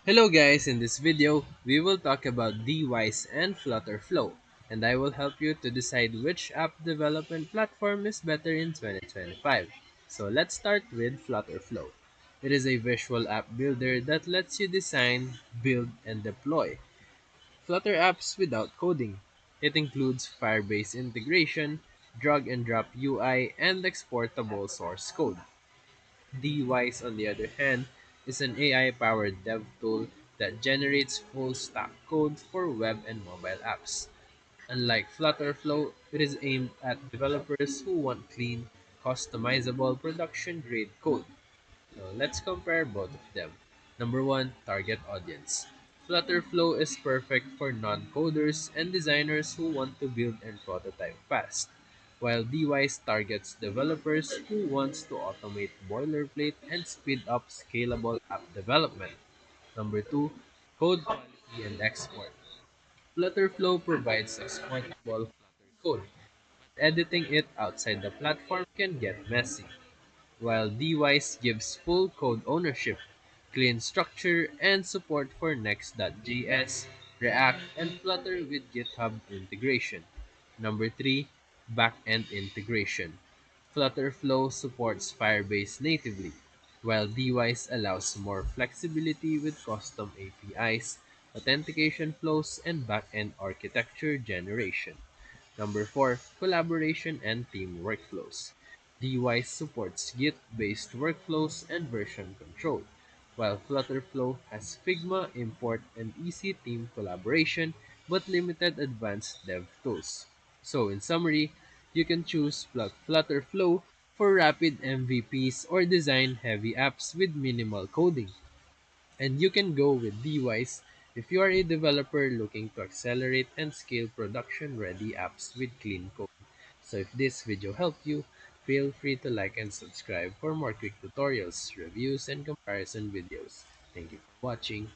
Hello guys, in this video, we will talk about DhiWise and FlutterFlow, and I will help you to decide which app development platform is better in 2025. So let's start with FlutterFlow. It is a visual app builder that lets you design, build, and deploy Flutter apps without coding. It includes Firebase integration, drag and drop UI, and exportable source code. DhiWise, on the other hand, is an AI-powered dev tool that generates full-stack code for web and mobile apps. Unlike FlutterFlow, it is aimed at developers who want clean, customizable production-grade code. So let's compare both of them. Number one, target audience. FlutterFlow is perfect for non-coders and designers who want to build and prototype fast, while DWise targets developers who wants to automate boilerplate and speed up scalable app development. Number two, code quality and export. FlutterFlow provides exportable Flutter code. Editing it outside the platform can get messy, while DWise gives full code ownership, clean structure, and support for Next.js, React, and Flutter with GitHub integration. Number 3, backend integration. FlutterFlow supports Firebase natively, while DWise allows more flexibility with custom APIs, authentication flows, and backend architecture generation. Number 4, collaboration and team workflows. DWise supports Git-based workflows and version control, while Flutterflow has Figma import and easy team collaboration but limited advanced dev tools. So in summary, you can choose Flutterflow for rapid MVPs or design-heavy apps with minimal coding. And you can go with DWise if you are a developer looking to accelerate and scale production-ready apps with clean code. So if this video helped you, feel free to like and subscribe for more quick tutorials, reviews, and comparison videos. Thank you for watching.